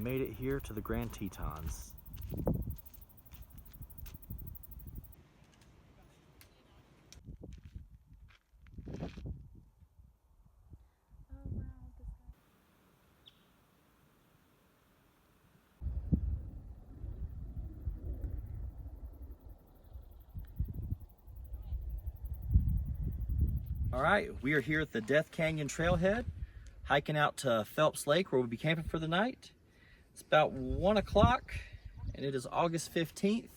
made it here to the Grand Tetons. All right, we are here at the Death Canyon Trailhead, hiking out to Phelps Lake where we'll be camping for the night. It's about 1 o'clock and it is August 15th.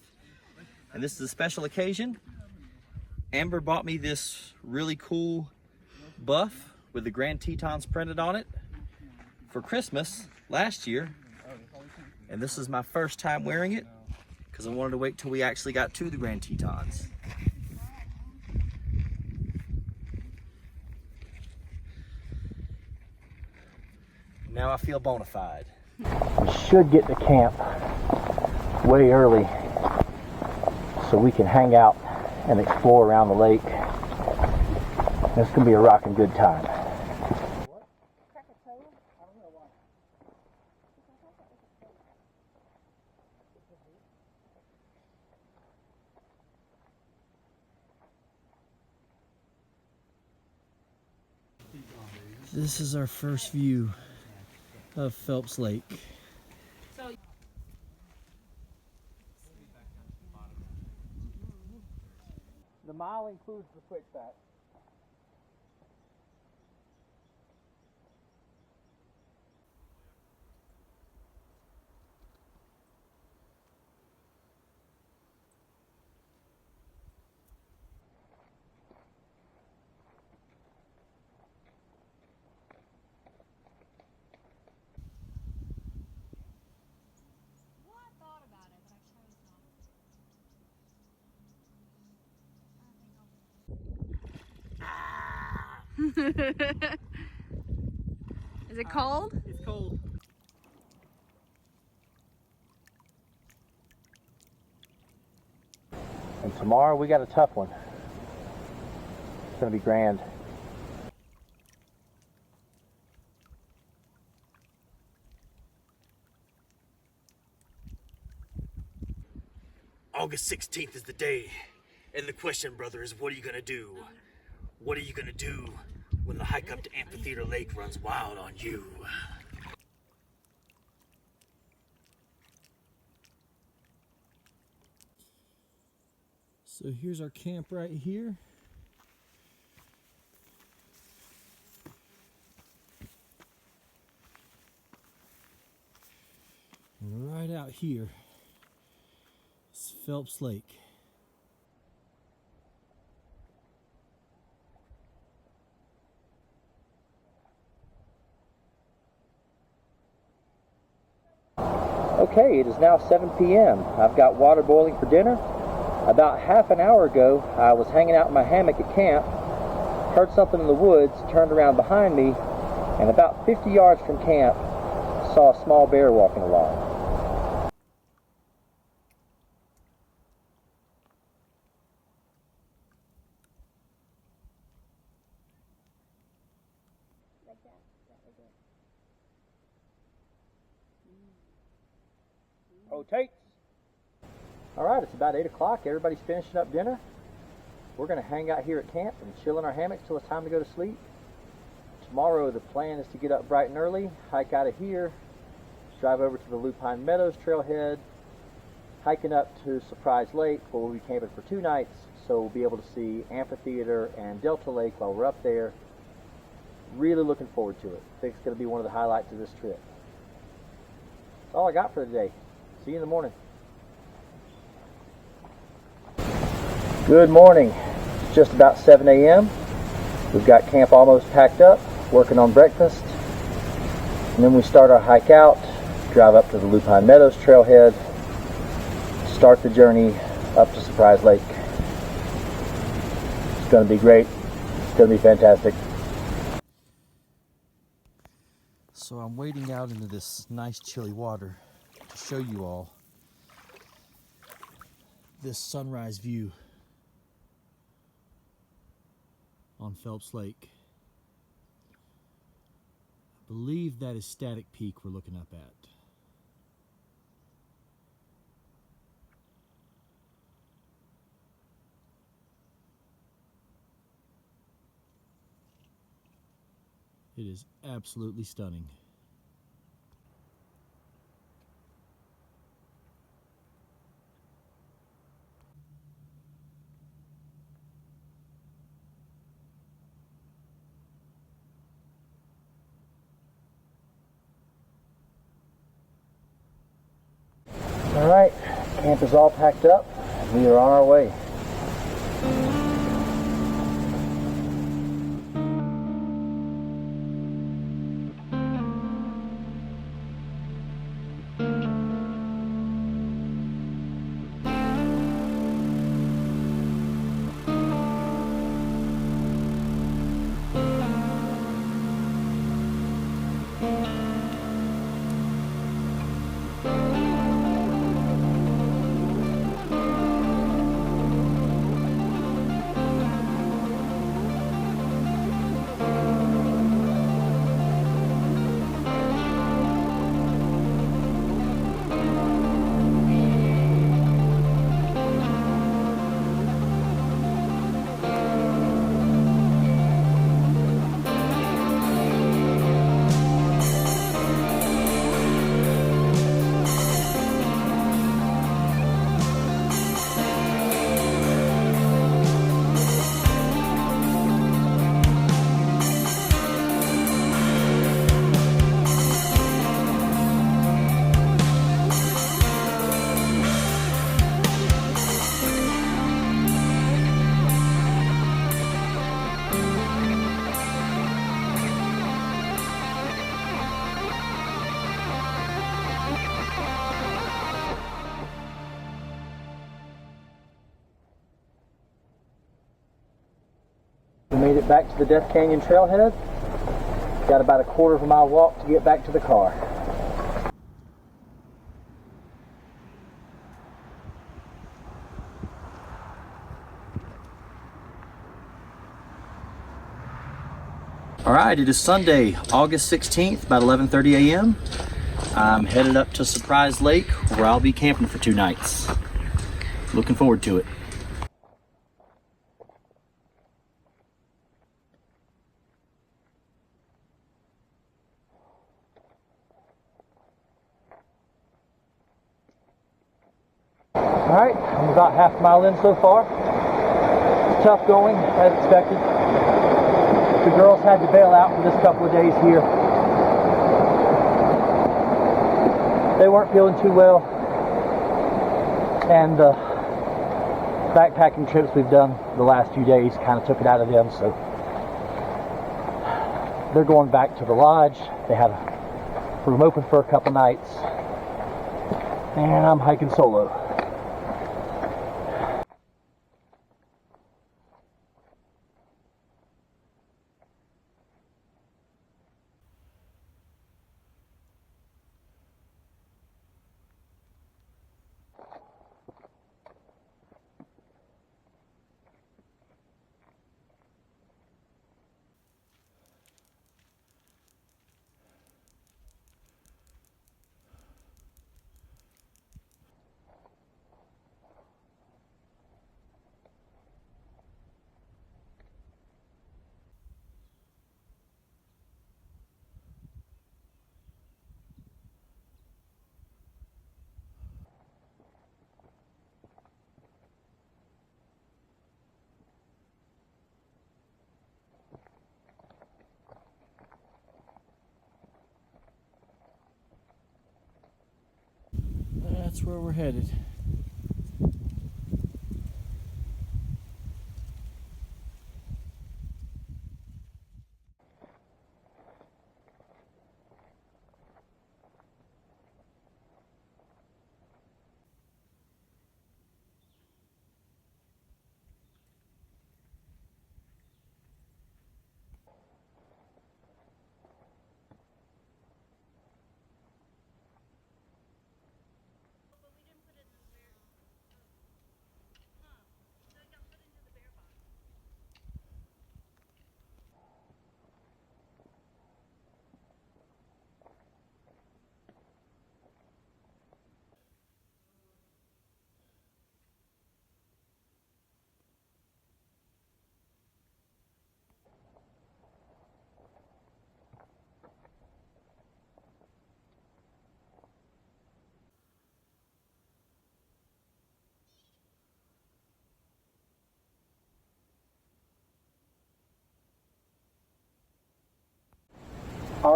And this is a special occasion. Amber bought me this really cool buff with the Grand Tetons printed on it for Christmas last year. And this is my first time wearing it because I wanted to wait till we actually got to the Grand Tetons. Now I feel bona fide. We should get to camp way early so we can hang out and explore around the lake. It's gonna be a rockin' good time. This is our first view of Phelps Lake. The mile includes the switchback. Is it cold? It's cold. And tomorrow we got a tough one. It's gonna be grand. August 16th is the day. And the question, brother, is what are you gonna do? What are you gonna do when the hike up to Amphitheater Lake runs wild on you? So here's our camp right here. And right out here is Phelps Lake. Okay, it is now 7 p.m. I've got water boiling for dinner. About half an hour ago, I was hanging out in my hammock at camp, heard something in the woods, turned around behind me, and about 50 yards from camp, saw a small bear walking along. Rotate. All right, it's about 8 o'clock. Everybody's finishing up dinner. We're going to hang out here at camp and chill in our hammocks till it's time to go to sleep. Tomorrow, the plan is to get up bright and early, hike out of here, drive over to the Lupine Meadows trailhead, hiking up to Surprise Lake, where we'll be camping for 2 nights, so we'll be able to see Amphitheater and Delta Lake while we're up there. Really looking forward to it. I think it's going to be one of the highlights of this trip. That's all I got for today. See you in the morning. Good morning. It's just about 7 a.m. We've got camp almost packed up, working on breakfast. And then we start our hike out, drive up to the Lupine Meadows trailhead, start the journey up to Surprise Lake. It's going to be great. It's going to be fantastic. So I'm wading out into this nice chilly water to show you all this sunrise view on Phelps Lake. I believe that is Static Peak we're looking up at. It is absolutely stunning. All right, camp is all packed up. We are on our way. We made it back to the Death Canyon Trailhead. Got about a quarter of a mile walk to get back to the car. All right, it is Sunday, August 16th, about 11:30 a.m. I'm headed up to Surprise Lake, where I'll be camping for 2 nights. Looking forward to it. All right, I'm about half a mile in so far. It's tough going, as expected. The girls had to bail out for this couple of days here. They weren't feeling too well, and the backpacking trips we've done the last few days kind of took it out of them, so they're going back to the lodge. They had a room open for a couple nights, and I'm hiking solo. That's where we're headed.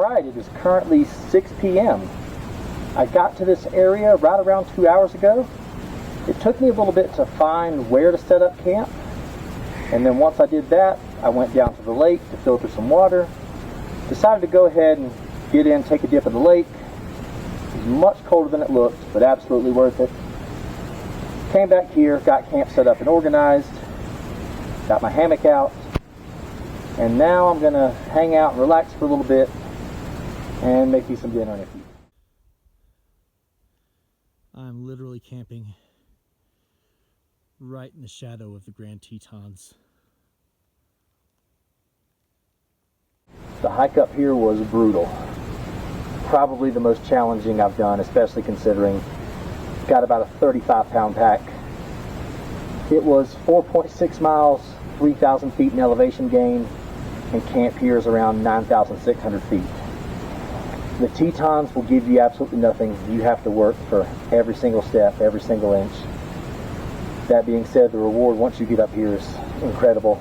Alright, it is currently 6 p.m. I got to this area right around 2 hours ago. It took me a little bit to find where to set up camp, and then once I did that, I went down to the lake to filter some water. Decided to go ahead and get in, take a dip in the lake. It was much colder than it looked, but absolutely worth it. Came back here, got camp set up and organized, got my hammock out, and now I'm gonna hang out and relax for a little bit and make me some dinner in a few. I'm literally camping right in the shadow of the Grand Tetons. The hike up here was brutal. Probably the most challenging I've done, especially considering got about a 35-pound pack. It was 4.6 miles, 3,000 feet in elevation gain, and camp here is around 9,600 feet. The Tetons will give you absolutely nothing. You have to work for every single step, every single inch. That being said, the reward once you get up here is incredible.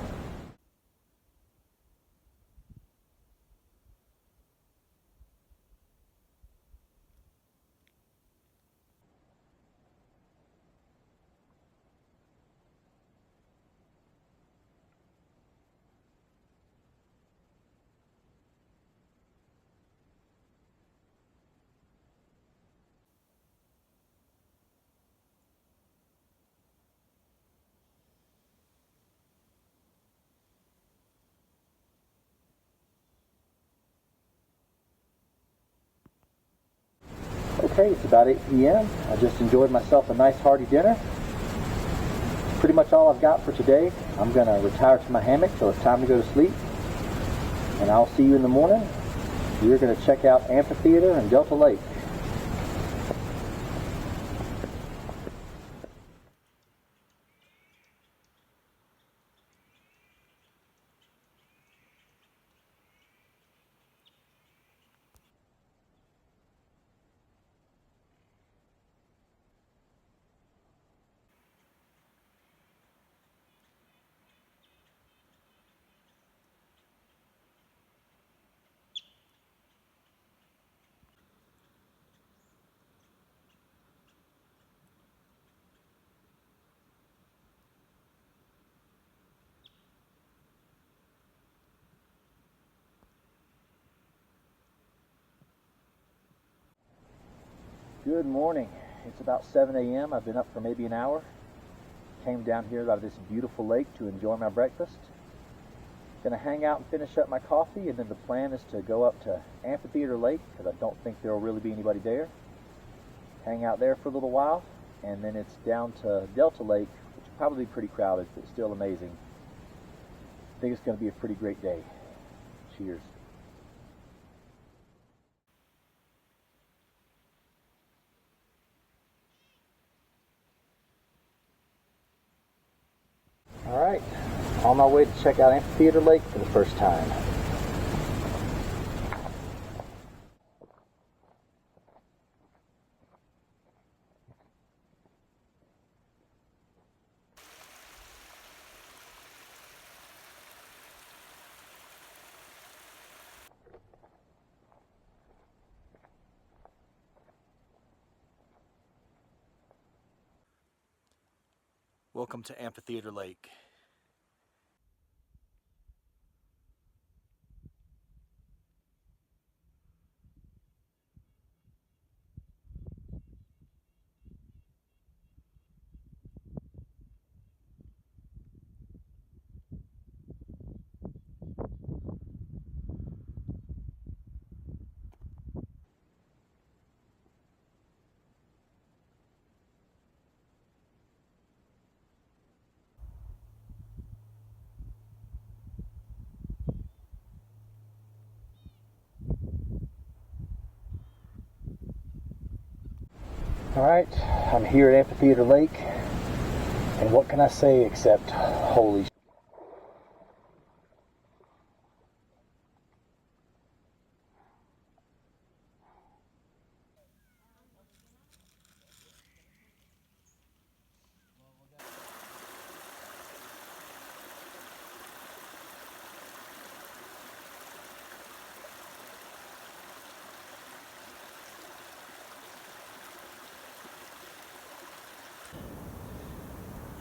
Okay, it's about 8 p.m. I just enjoyed myself a nice hearty dinner. Pretty much all I've got for today. I'm going to retire to my hammock till it's time to go to sleep. And I'll see you in the morning. We're going to check out Amphitheater and Delta Lake. Good morning. It's about 7 a.m. I've been up for maybe an hour. Came down here by this beautiful lake to enjoy my breakfast. Gonna hang out and finish up my coffee, and then the plan is to go up to Amphitheater Lake because I don't think there will really be anybody there. Hang out there for a little while, and then it's down to Delta Lake, which is probably pretty crowded, but still amazing. I think it's gonna be a pretty great day. Cheers. Alright, on my way to check out Amphitheater Lake for the first time. Welcome to Amphitheater Lake. Alright, I'm here at Amphitheater Lake, and what can I say except holy sh**.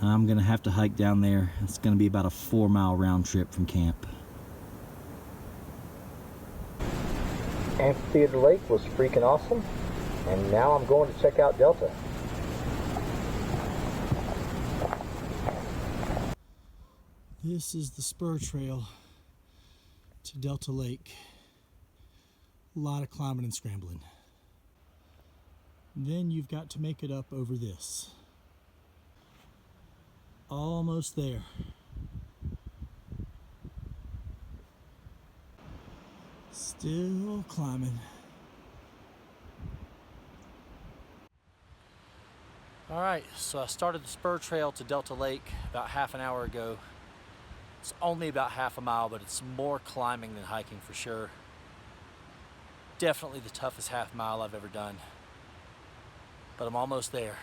I'm gonna have to hike down there. It's gonna be about a 4-mile round trip from camp. Amphitheater Lake was freaking awesome, and now I'm going to check out Delta. This is the Spur Trail to Delta Lake. A lot of climbing and scrambling. Then you've got to make it up over this. Almost there. Still climbing. All right, so I started the Spur Trail to Delta Lake about half an hour ago. It's only about half a mile, but it's more climbing than hiking for sure. Definitely the toughest half mile I've ever done. But I'm almost there.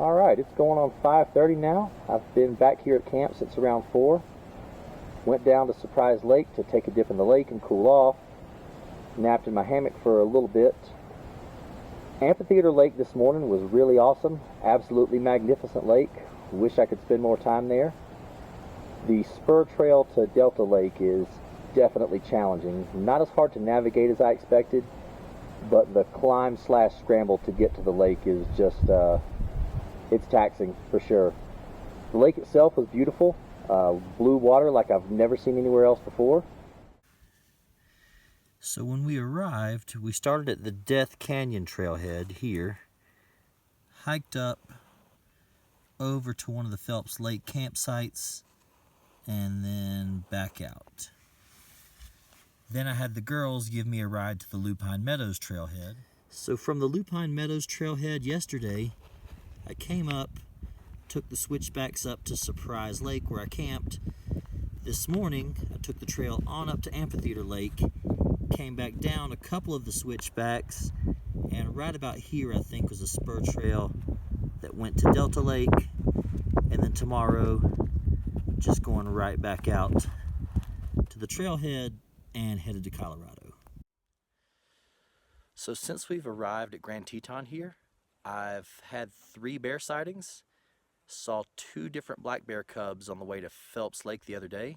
Alright, it's going on 5:30 now. I've been back here at camp since around 4. Went down to Surprise Lake to take a dip in the lake and cool off. Napped in my hammock for a little bit. Amphitheater Lake this morning was really awesome. Absolutely magnificent lake. Wish I could spend more time there. The Spur Trail to Delta Lake is definitely challenging. Not as hard to navigate as I expected, but the climb slash scramble to get to the lake is just it's taxing for sure. The lake itself was beautiful. Blue water like I've never seen anywhere else before. So when we arrived, we started at the Death Canyon Trailhead here, hiked up over to one of the Phelps Lake campsites, and then back out. Then I had the girls give me a ride to the Lupine Meadows Trailhead. So from the Lupine Meadows Trailhead yesterday, I came up, took the switchbacks up to Surprise Lake where I camped. This morning, I took the trail on up to Amphitheater Lake, came back down a couple of the switchbacks, and right about here I think was a spur trail that went to Delta Lake, and then tomorrow just going right back out to the trailhead and headed to Colorado. So since we've arrived at Grand Teton here, I've had 3 bear sightings. Saw 2 different black bear cubs on the way to Phelps Lake the other day,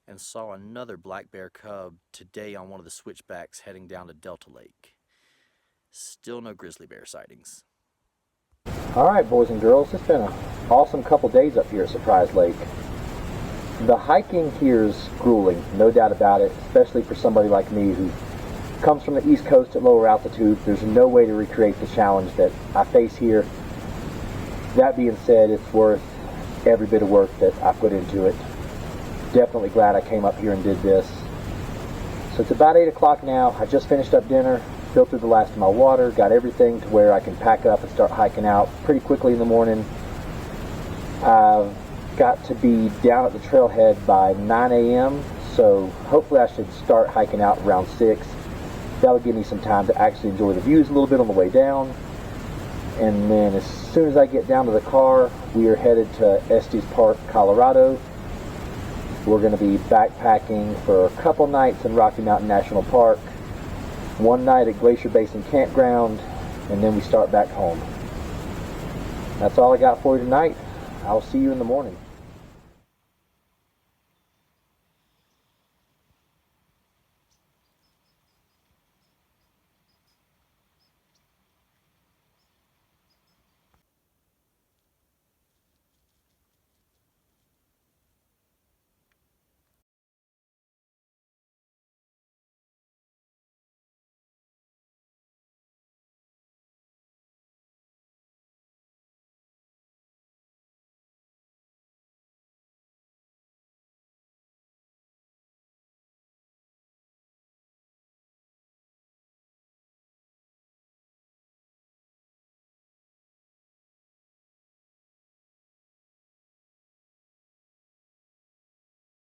and saw another black bear cub today on one of the switchbacks heading down to Delta Lake. Still no grizzly bear sightings. Alright boys and girls, it's been an awesome couple days up here at Surprise Lake. The hiking here is grueling, no doubt about it, especially for somebody like me who comes from the East Coast at lower altitude. There's no way to recreate the challenge that I face here. That being said, it's worth every bit of work that I put into it. Definitely glad I came up here and did this. So it's about 8 o'clock now. I just finished up dinner, filtered the last of my water, got everything to where I can pack up and start hiking out pretty quickly in the morning. I've got to be down at the trailhead by 9 a.m. so hopefully I should start hiking out around 6. That'll give me some time to actually enjoy the views a little bit on the way down. And then as soon as I get down to the car, we are headed to Estes Park, Colorado. We're going to be backpacking for a couple nights in Rocky Mountain National Park, one night at Glacier Basin Campground, and then we start back home. That's all I got for you tonight. I'll see you in the morning.